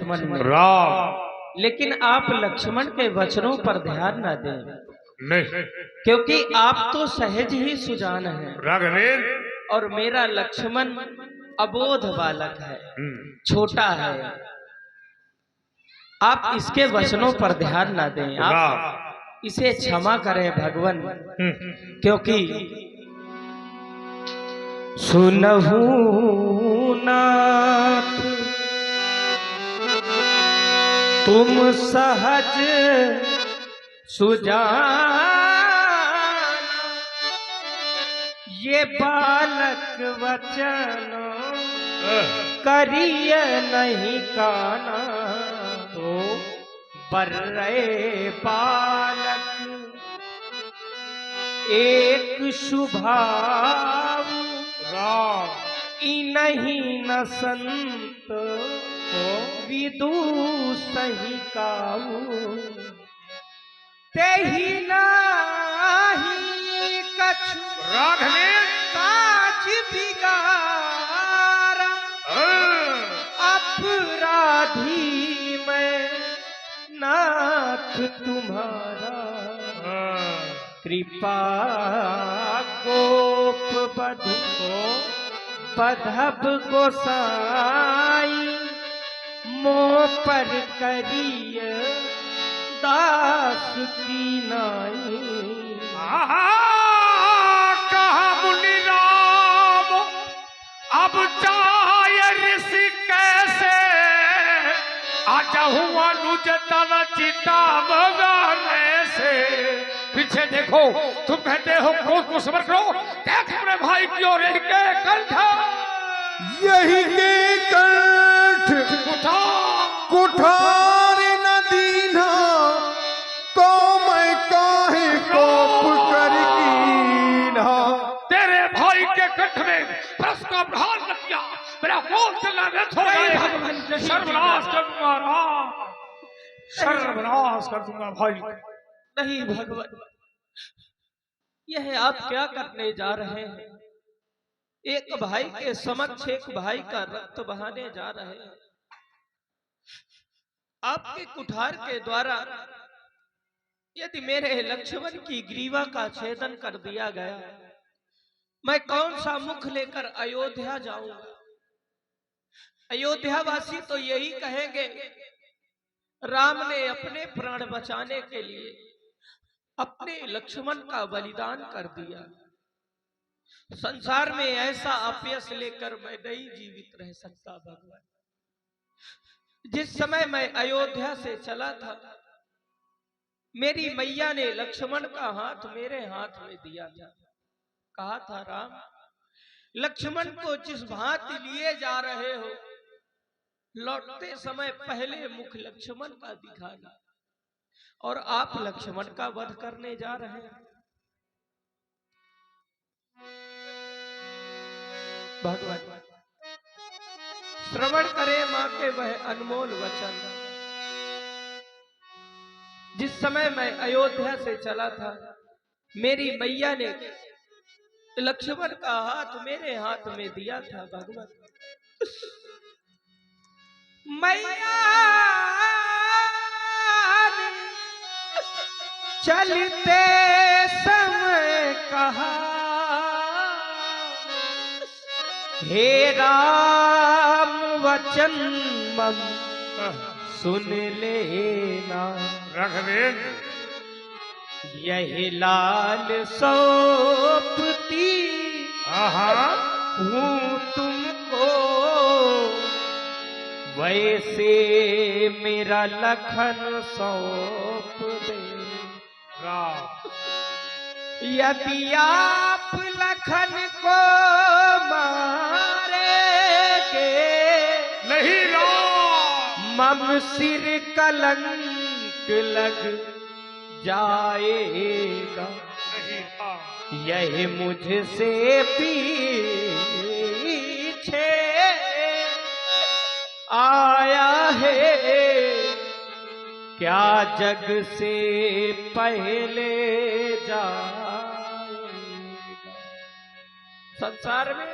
लक्ष्मण ने। राम। लेकिन आप लक्ष्मण के वचनों पर ध्यान न दें, नहीं, क्योंकि आप तो सहज ही सुजान हैं राघवेंद्र। और मेरा लक्ष्मण अबोध बालक है, छोटा है। आप इसके वचनों पर ध्यान न दें, आप इसे क्षमा करें भगवान, क्योंकि सुनहु नाथ तुम सहज सुजान, ये बालक वचन करिय नहीं काना, तो बर्रे बालक एक शुभाव, राम। इनही न संत विदु सही काऊ, तेहि नाही कछु राघवेंद्र। काज बिगारा, अपराधी मैं नाथ तुम्हारा, कृपा गोप बधु बधब गोसाई, मोह पर करिय दास की नाई। कहा मुनि राम अब चाहे ऋषि कैसे, आजहू अनुज तव चिता बगाने से। पीछे देखो, तुम कहते हो क्रोध को सबर करो, देख अपने भाई की ओर के कंठ, यही के कंठ कुठार न दीना, तो मैं काहे कोप कर कीन्हा। तेरे भाई के कंठ में प्रश्न का प्रहार न किया, मेरा बोल चलना व्यर्थ हो गया। सर्वनाश कर दूंगा राम, सर्वनाश कर दूंगा भाई। नहीं भगवान, यह आप क्या करने जा रहे हैं? एक भाई के समक्ष एक भाई का रक्त बहाने जा रहे हैं। आपके कुठार के द्वारा यदि मेरे लक्ष्मण की ग्रीवा का छेदन कर दिया गया, मैं कौन सा मुख लेकर अयोध्या जाऊंगा? अयोध्यावासी तो यही कहेंगे, राम ने अपने प्राण बचाने के लिए अपने लक्ष्मण का बलिदान कर दिया। संसार में ऐसा अपयश लेकर मैं नहीं जीवित रह सकता भगवान। जिस समय मैं अयोध्या से चला था, मेरी मैया ने लक्ष्मण का हाथ मेरे हाथ में दिया था, कहा था राम लक्ष्मण को जिस भांति लिए जा रहे हो, लौटते समय पहले मुख लक्ष्मण का दिखाना, और आप लक्ष्मण का वध करने जा रहे हैं। भगवान श्रवण करे मां के वह अनमोल वचन। जिस समय मैं अयोध्या से चला था, मेरी मैया ने लक्ष्मण का हाथ मेरे हाथ में दिया था भगवान। मैया चलते समय कहा, हे राम वचन मम सुन लेना, राघवेंद्र। यही लाल सौंपती हूँ तुमको, वैसे मेरा लखन सौंप दे। यदि आप लखन को मारेंगे, नहीं राम, मम सिर कलंक लग जाएगा। यही मुझसे पीछे आया है, क्या जग से पहले जाएगा। संसार में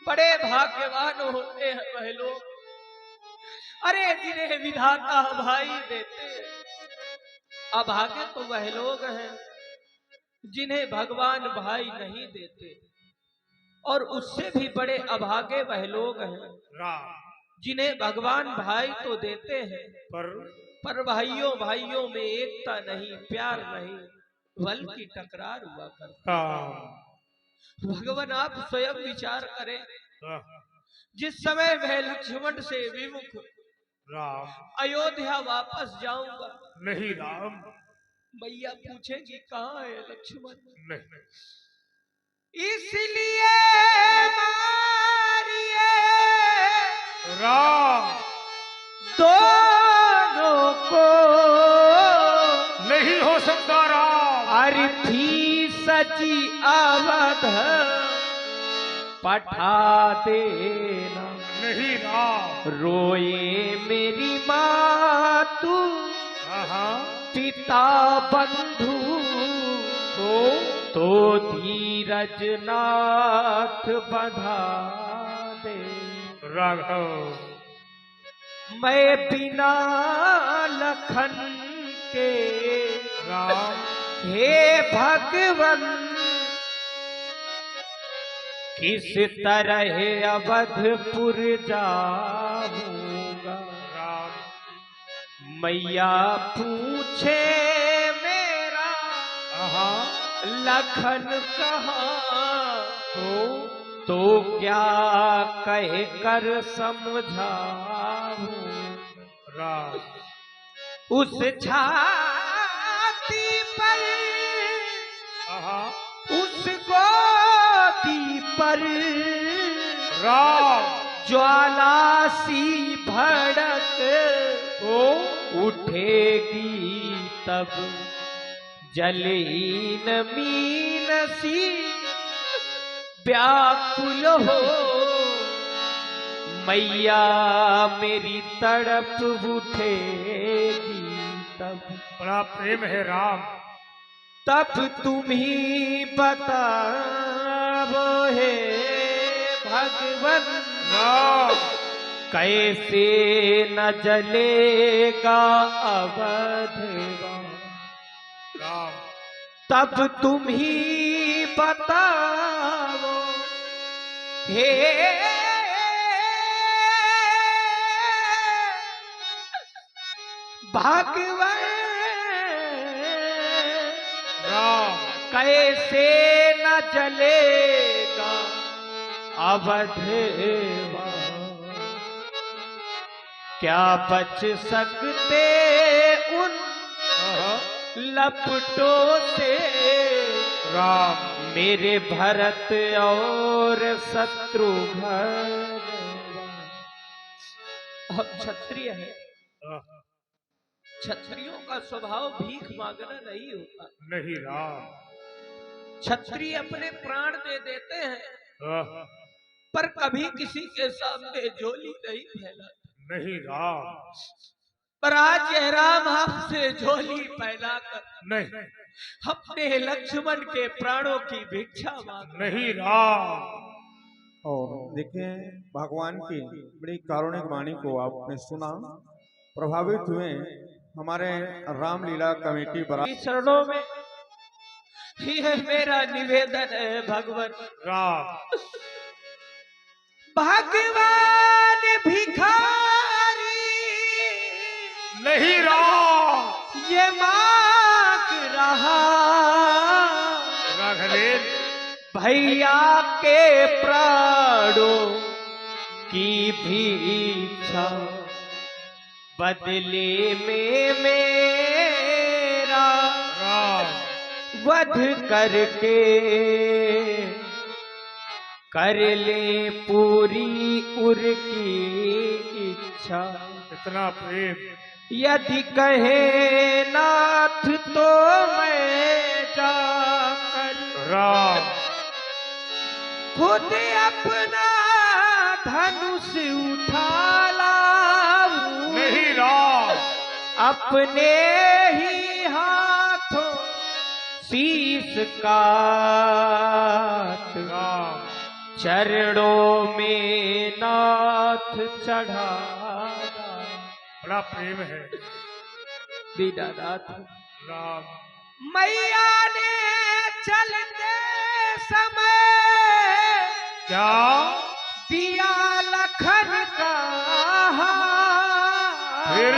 बड़े भाग्यवान होते हैं वह लोग अरे जिन्हें विधाता भाई देते हैं, अभागे तो वह लोग हैं जिन्हें भगवान भाई नहीं देते, और उससे भी बड़े अभागे वह लोग हैं राम जिन्हें भगवान भाई तो देते हैं पर भाइयों भाइयों में एकता नहीं, प्यार नहीं, बल्कि टकरार हुआ करता। भगवान आप स्वयं विचार करें, जिस समय मैं लक्ष्मण से विमुख राम अयोध्या वापस जाऊंगा, नहीं राम मैया पूछेगी कहाँ है लक्ष्मण, नहीं इसलिए मारिए राम दोनों को, नहीं हो सकता राम। अर्थी सची अवध पठा देना, नहीं राम रोए मेरी मातु पिता बंधु, तो धीरज नाथ बंधा दे। राघव मैं बिना लखन के राम हे भगवन किस तरह अवधपुर जाऊंगा। राम मैया पूछे मेरा लखन कहाँ, तो क्या कह कर समझाऊं। राम उस छाती पर उस गोदी पर राम ज्वाला सी भड़क उठेगी तब, जलहीन मीन सी व्याकुल हो, मैया मेरी तड़प उठेगी तब। बड़ा प्रेम है राम। तब तुम ही बताओ हे भगवन, राम कैसे न जलेगा अवधवा। राम तब तुम ही बताओ हे भगवान, राम कैसे न जलेगा अवधवा। क्या बच सकते उन लपटों से राम मेरे भरत और शत्रुघ्न। हम क्षत्रिय हैं, क्षत्रियों का स्वभाव भीख मांगना नहीं होता। नहीं राम क्षत्रिय अपने प्राण दे देते हैं पर कभी किसी के सामने झोली नहीं फैलाते। नहीं राम पर आज यह राम आपसे झोली फैलाकर नहीं अपने लक्ष्मण के प्राणों की भिक्षा मांग। नहीं राम। और देखिए भगवान की बड़ी कारुणिक वाणी को आपने सुना, प्रभावित हुए। हमारे रामलीला कमेटी बरा चरणों में यह मेरा निवेदन है भगवान। राम भगवान भिखारी नहीं राम ये मांग रहा, राघवेन भैया के प्राणों की भिक्षा, बदले में मेरा राम वध करके कर ले पूरी उर की इच्छा। इतना प्रेम। यदि कहे नाथ तो मैं जाकर राम खुद अपना धनुष उठा लाऊं, नहीं राम अपने ही हाथों शीश काट राम चरणों में नाथ चढ़ा। बड़ा प्रेम है दीदानाथ राम। मैया ने चलते समय क्या दिया लखन का फिर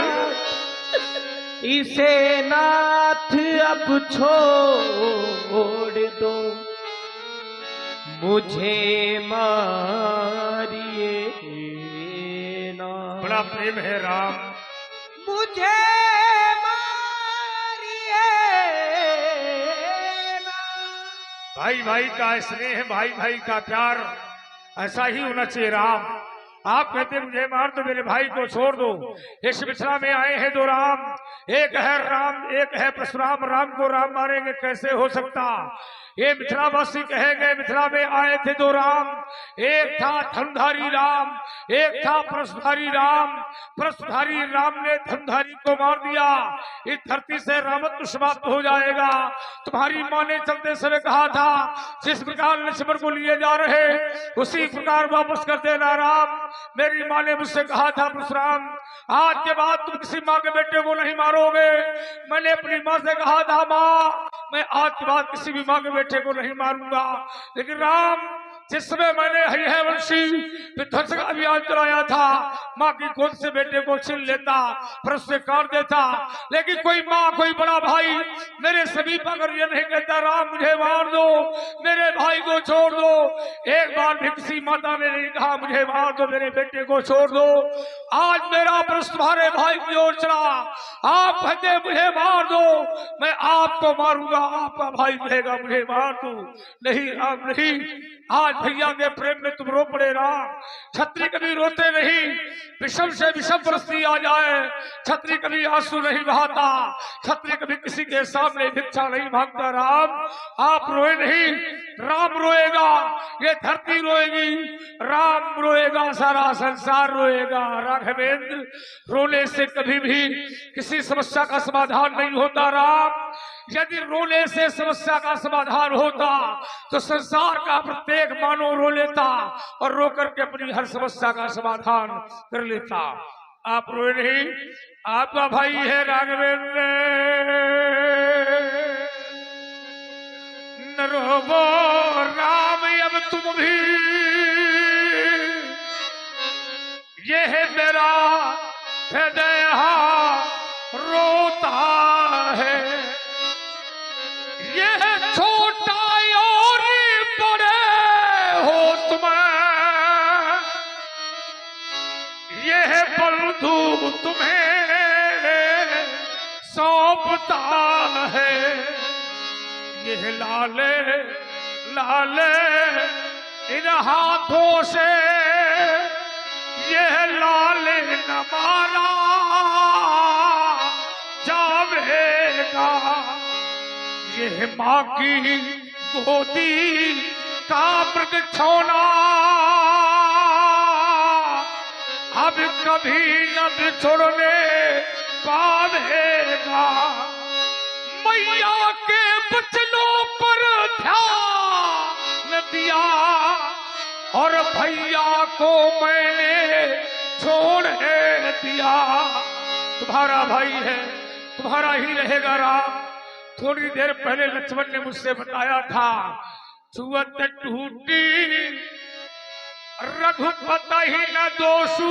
इसे नाथ अब छोड़ दो मुझे मारिए ना। बड़ा प्रेम है राम। मुझे मारिए ना। भाई भाई का स्नेह, भाई भाई का प्यार ऐसा ही होना चाहिए राम। आप कहते मुझे मार दो, मेरे भाई को छोड़ दो। इस मिथिला में आए हैं दो राम, एक है राम एक है परशुराम। राम को राम मारेंगे कैसे हो सकता? ये मिथिलावासी कहेंगे मिथिला में आए थे दो राम, एक था धनुधारी राम, एक था परशुधारी राम। परशुधारी राम ने धनुधारी को मार दिया। इस धरती से रामत्व समाप्त हो जाएगा। तुम्हारी माँ ने चलते समय कहा था जिस प्रकार लक्ष्मण को लिए जा रहे उसी प्रकार वापस कर देना राम। मेरी माँ ने मुझसे कहा था परशुराम आज के बाद तुम किसी माँ के बेटे को नहीं मारोगे। मैंने अपनी माँ से कहा था माँ मैं आज के बाद किसी भी माँ के बेटे को नहीं मारूंगा। लेकिन राम जिस समय मैंने हरिहर वंशी विध्वंस का अभियान चलाया था माँ की गोद से बेटे को छीन लेता, फिर उससे काट देता। लेकिन कोई माँ कोई बड़ा भाई मेरे समीप अगर ये नहीं कहता राम मुझे मार दो, मेरे भाई को छोड़ दो। एक बार भी किसी माता ने नहीं कहा मुझे मार दो, मेरे बेटे को छोड़ दो। आज मेरा प्रश्न तुम्हारे भाई की ओर चला, आप कहते मुझे मार दो, मैं आपको मारूंगा। आपका भाई कहेगा मुझे मार दो। नहीं राम नहीं, आज भैया के प्रेम में तुम रो पड़े राम। छत्री कभी रोते नहीं, विषम से विषम परिस्थिति आ जाए छत्री कभी आंसू नहीं बहाता, छत्री कभी किसी के सामने भिक्षा नहीं मांगता। राम आप रोए नहीं, राम रोएगा, ये धरती रोएगी, राम रोएगा, सारा संसार रोएगा। राघवेंद्र रोने से कभी भी किसी समस्या का समाधान नहीं होता राम। यदि रोने से समस्या का समाधान होता तो संसार का प्रत्येक मानव रो लेता और रो करके अपनी हर समस्या का समाधान कर लेता। आप रोए नहीं, आपका भाई है राघवेंद्र। न रोवो राम अब तुम भी, ये है मेरा हृदय रोता है। ये छोटा और बड़े हो तुम्हें, यह बंधु तुम्हें सौंपता है। यह लाले लाले इन हाथों से यह लाले न मारा जावेगा। यह माँ की गोदी का प्रगछौना अब कभी न बिछुड़ने पावेगा। मैया के बचनों पर ध्यान दिया और भैया को मैंने छोड़ दिया। तुम्हारा भाई है, तुम्हारा ही रहेगा राम। थोड़ी देर पहले लक्ष्मण ने मुझसे बताया था छुअत टूटी रघुपति ही न दोषु,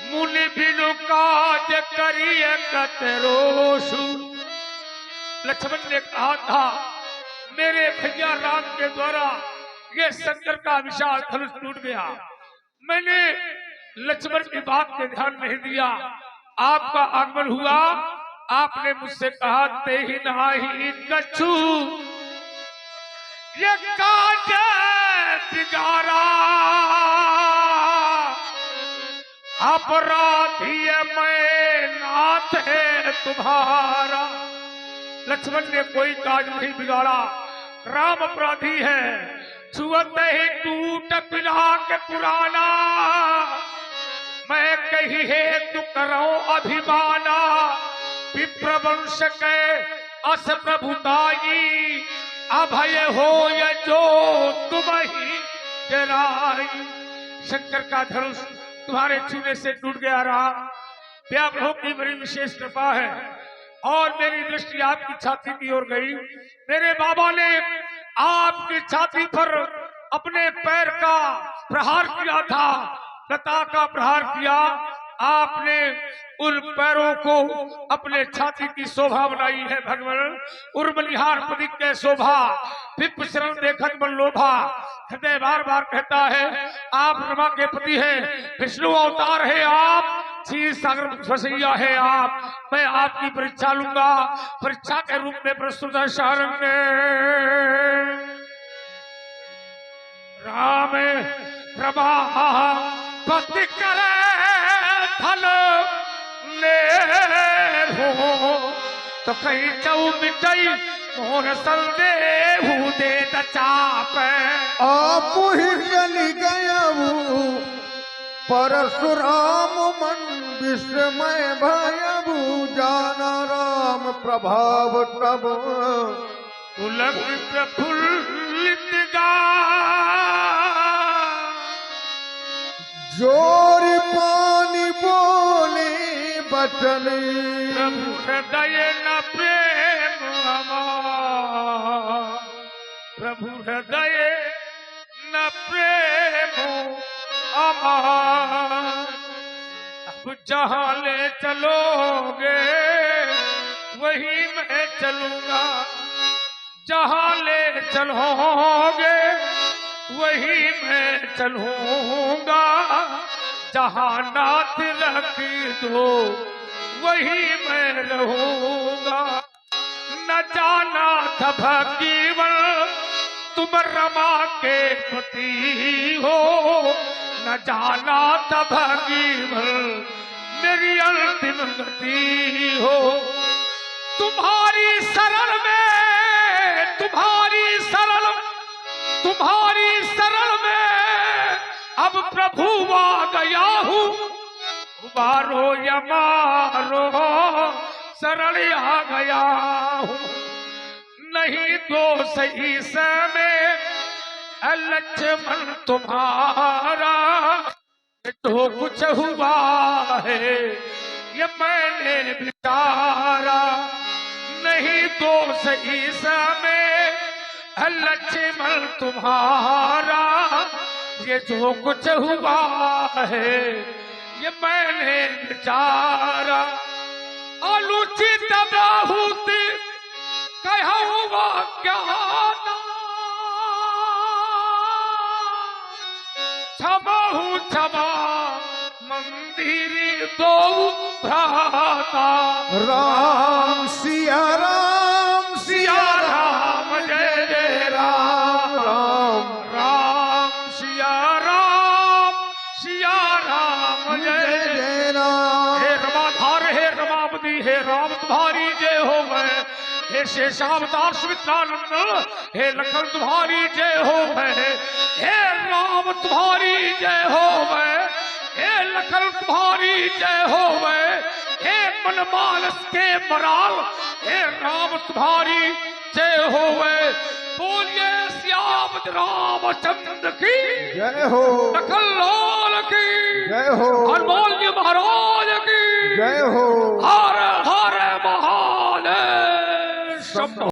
मुनि बिनु काज करिए कतरोषु। लक्ष्मण ने कहा था मेरे भैया राम के द्वारा ये शंकर का विशाल धनुष टूट गया। मैंने लक्ष्मण की बात पे ध्यान नहीं दिया। आपका आगमन हुआ, आपने मुझसे कहा ते ही नाही कछु ये काज बिगाड़ा, अपराधी मैं नाथ है तुम्हारा। लक्ष्मण ने कोई काज नहीं बिगाड़ा, राम अपराधी है। छुअत ही टूट पिला के पुराना, मैं कही है तू करो अभिमाना। विप्रवंश के अस प्रभुताई, अभय हो ये जो तुम ही डराई। शंकर का धनुष तुम्हारे छूने से टूट गया राम। व्याप्रभु की बड़ी विशेष कृपा है और मेरी दृष्टि आपकी छाती की ओर गई। मेरे बाबा ने आपकी छाती पर अपने पैर का प्रहार किया था, लता का प्रहार किया। आपने उन पैरों को अपने छाती की शोभा बनाई है भगवान। उर्मलिहार पदिक के शोभा पिप शरण देखत मन लोभा। हृदय बार बार कहता है आप रमा के पति हैं, विष्णु अवतार है आप, क्षीर सागर फसैया है आप। मैं आपकी परीक्षा लूंगा, परीक्षा के रूप में प्रस्तुत है शरण में। राम प्रभा पति करे धन ले हो तो कहीं चौ मिटई मोर संदेहू दे चाप। आप ही चली गया परशुराम मन विस्मय भयभू जाना राम प्रभाव तब पुलक प्रफुल्लित गा जोरी पानी बोले बचन प्रभु हृदय न प्रेम हमार, प्रभु हृदय न प्रेम हमार। अब जहाँ ले चलोगे वही मैं चलूंगा, जहाँ ले चलोगे वही मैं चलूंगा। जहाँ नाथ रख दो वही मैं रहूंगा। न जाना था भगीवन तुम रमा के पति हो, न जाना था भगीवन मेरी अंतिम गति हो। तुम्हारी शरण में, तुम्हारी शरण में अब प्रभु आ गया हूँ। उबारो या मारो शरण आ गया हूँ। नहीं तो सही समय लक्ष्मण तुम्हारा तो कुछ हुआ है ये मैंने विचारा। नहीं तो सही समय लक्ष्मण तुम्हारा ये जो कुछ हुआ है ये मैंने विचारा। अनुचित बहुत कहा हुआ क्या क्षमा हूँ क्षमा मंदिर दो भ्राता। राम सिया राम सिया राम जय जय राम, राम राम सिया राम जय जय राम। हे रमाधार हे रमावती हे राम तुम्हारी जय हो गए। हे शेषावतार सुमित्रानंद हे लखन तुम्हारी जय हो गए। हे राम तुम्हारी जय हो गए, हे लखन तुम्हारी जय हो गए। हे मनमानस के मराल हे राम तुम्हारी जय हो गए। बोलिए श्याम रामचंद्र की जय हो, लखन लाल की जय हो, हनुमान जी महाराज की जय हो। हर हर महादेव शंभो।